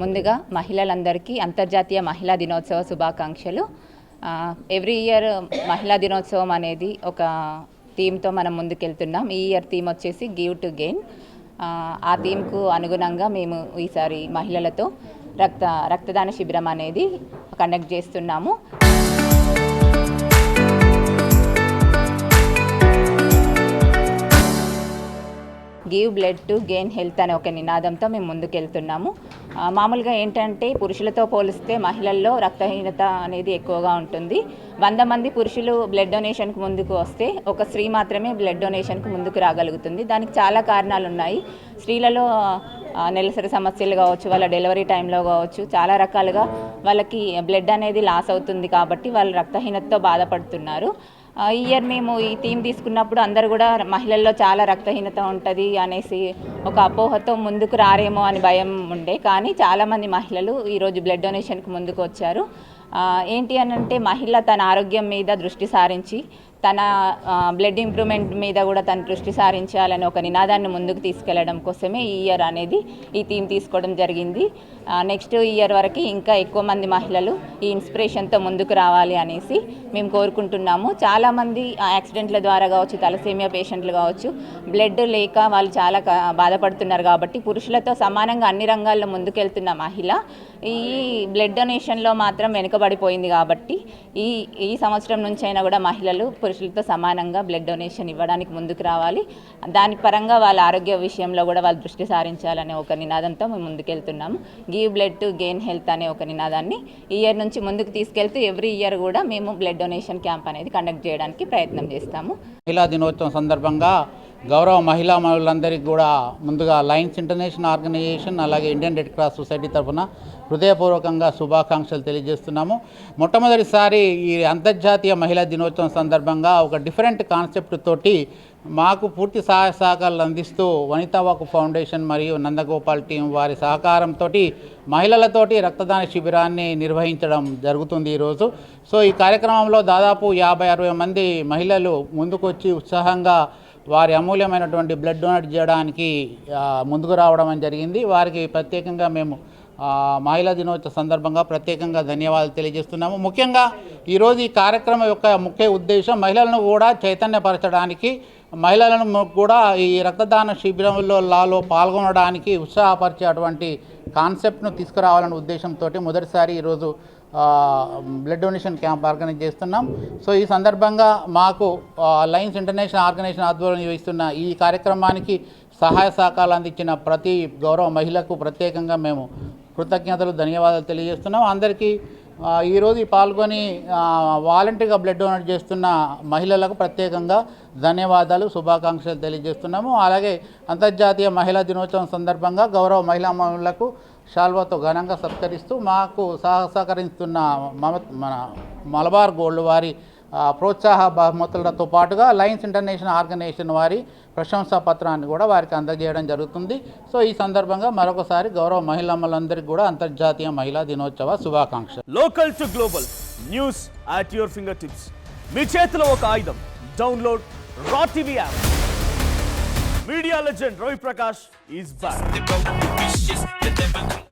ముందుగా మహిళలందరికీ అంతర్జాతీయ మహిళా దినోత్సవ శుభాకాంక్షలు. ఎవ్రీ ఇయర్ మహిళా దినోత్సవం అనేది ఒక థీమ్తో మనం ముందుకెళ్తున్నాం. ఈ ఇయర్ థీమ్ వచ్చేసి గివ్ టు గెయిన్. ఆ థీమ్కు అనుగుణంగా మేము ఈసారి మహిళలతో రక్తదాన శిబిరం అనేది కండక్ట్ చేస్తున్నాము. Give blood to gain health అనే ఒక నినాదంతో మేము ముందుకెళ్తున్నాము. మామూలుగా ఏంటంటే పురుషులతో పోలిస్తే మహిళల్లో రక్తహీనత అనేది ఎక్కువగా ఉంటుంది. 100 మంది పురుషులు బ్లడ్ డొనేషన్కి ముందుకు వస్తే ఒక స్త్రీ మాత్రమే బ్లడ్ డొనేషన్కి ముందుకు రాగలుగుతుంది. దానికి చాలా కారణాలు ఉన్నాయి. స్త్రీలలో నెలసరి సమస్యలు కావచ్చు, వాళ్ళ డెలివరీ టైంలో కావచ్చు, చాలా రకాలుగా వాళ్ళకి బ్లడ్ అనేది లాస్ అవుతుంది కాబట్టి వాళ్ళు రక్తహీనతతో బాధపడుతున్నారు. ఈ ఇయర్ మేము ఈ థీమ్ తీసుకున్నప్పుడు అందరూ కూడా మహిళల్లో చాలా రక్తహీనత ఉంటుంది అనేసి ఒక అపోహతో ముందుకు రారేమో అని భయం ఉండే, కానీ చాలామంది మహిళలు ఈరోజు బ్లడ్ డొనేషన్కి ముందుకు వచ్చారు. ఏంటి అని అంటే మహిళ తన ఆరోగ్యం మీద దృష్టి సారించి తన బ్లడ్ ఇంప్రూవ్మెంట్ మీద కూడా తన దృష్టి సారించాలని ఒక నినాదాన్ని ముందుకు తీసుకెళ్లడం కోసమే ఈ ఇయర్ అనేది ఈ థీమ్ తీసుకోవడం జరిగింది. నెక్స్ట్ ఇయర్ వరకు ఇంకా ఎక్కువ మంది మహిళలు ఈ ఇన్స్పిరేషన్తో ముందుకు రావాలి అనేసి మేము కోరుకుంటున్నాము. చాలామంది యాక్సిడెంట్ల ద్వారా కావచ్చు, తలసేమియా పేషెంట్లు కావచ్చు, బ్లడ్ లేక వాళ్ళు చాలా బాధపడుతున్నారు. కాబట్టి పురుషులతో సమానంగా అన్ని రంగాల్లో ముందుకెళ్తున్న మహిళ ఈ బ్లడ్ డొనేషన్లో మాత్రం వెనుకబడిపోయింది. కాబట్టి ఈ సంవత్సరం నుంచి అయినా కూడా మహిళలు పురుషులతో సమానంగా బ్లడ్ డొనేషన్ ఇవ్వడానికి ముందుకు రావాలి. దాని పరంగా వాళ్ళ ఆరోగ్య విషయంలో కూడా వాళ్ళు దృష్టి సారించాలనే ఒక నినాదంతో మేము ముందుకెళ్తున్నాము. Give blood to gain health అనే ఒక నినాదాన్ని ఈ ఇయర్ నుంచి ముందుకు తీసుకెళ్తూ ఎవ్రీ ఇయర్ కూడా మేము బ్లడ్ డొనేషన్ క్యాంప్ అనేది కండక్ట్ చేయడానికి ప్రయత్నం చేస్తాము. మహిళా దినోత్సవం సందర్భంగా గౌరవ మహిళా మనులందరికీ కూడా ముందుగా లయన్స్ ఇంటర్నేషనల్ ఆర్గనైజేషన్ అలాగే ఇండియన్ రెడ్ క్రాస్ సొసైటీ తరఫున హృదయపూర్వకంగా శుభాకాంక్షలు తెలియజేస్తున్నాము. మొట్టమొదటిసారి ఈ అంతర్జాతీయ మహిళా దినోత్సవం సందర్భంగా ఒక డిఫరెంట్ కాన్సెప్ట్ తోటి మాకు పూర్తి సహాయ సహకారాలు అందిస్తూ వనితా వాక్ ఫౌండేషన్ మరియు నందగోపాల్ టీం వారి సహకారంతో మహిళలతోటి రక్తదాన శిబిరాన్ని నిర్వహించడం జరుగుతుంది ఈరోజు. సో ఈ కార్యక్రమంలో దాదాపు 50-60 మంది మహిళలు ముందుకొచ్చి ఉత్సాహంగా వారి అమూల్యమైనటువంటి బ్లడ్ డొనేట్ చేయడానికి ముందుకు రావడం జరిగింది. వారికి ప్రత్యేకంగా మేము మహిళా దినోత్సవ సందర్భంగా ప్రత్యేకంగా ధన్యవాదాలు తెలియజేస్తున్నాము. ముఖ్యంగా ఈరోజు ఈ కార్యక్రమం యొక్క ముఖ్య ఉద్దేశం మహిళలను కూడా చైతన్యపరచడానికి, మహిళలను కూడా ఈ రక్తదాన శిబిరంలో పాల్గొనడానికి ఉత్సాహపరిచేటువంటి కాన్సెప్ట్ను తీసుకురావాలనే ఉద్దేశంతో మొదటిసారి ఈరోజు బ్లడ్ డొనేషన్ క్యాంప్ ఆర్గనైజ్ చేస్తున్నాం. సో ఈ సందర్భంగా మాకు లయన్స్ ఇంటర్నేషనల్ ఆర్గనైజేషన్ ఆధ్వర్యంలో నిర్వహిస్తున్న ఈ కార్యక్రమానికి సహాయ సహకారాలు అందించిన ప్రతి గౌరవ మహిళకు ప్రత్యేకంగా మేము కృతజ్ఞతలు ధన్యవాదాలు తెలియజేస్తున్నాం. అందరికీ ఈరోజు పాల్గొని వాలంటీర్గా బ్లడ్ డొనేట్ చేస్తున్న మహిళలకు ప్రత్యేకంగా ధన్యవాదాలు, శుభాకాంక్షలు తెలియజేస్తున్నాము. అలాగే అంతర్జాతీయ మహిళా దినోత్సవం సందర్భంగా గౌరవ మహిళా మనులకు శాల్వాతో ఘనంగా సత్కరిస్తూ మాకు సహకరిస్తున్న మన మలబార్ గోల్డ్ వారి ప్రోత్సాహ బహుమతులతో పాటుగా లయన్స్ ఇంటర్నేషనల్ ఆర్గనైజేషన్ వారి ప్రశంసా పత్రాన్ని కూడా వారికి అందజేయడం జరుగుతుంది. సో ఈ సందర్భంగా మరొకసారి గౌరవ మహిళలందరికీ కూడా అంతర్జాతీయ మహిళా దినోత్సవ శుభాకాంక్షలు. Local to global news at your finger tips. మీ చేతిలో ఒక ఆయుధం. Download Raw TV app. Media legend Ravi Prakash is back.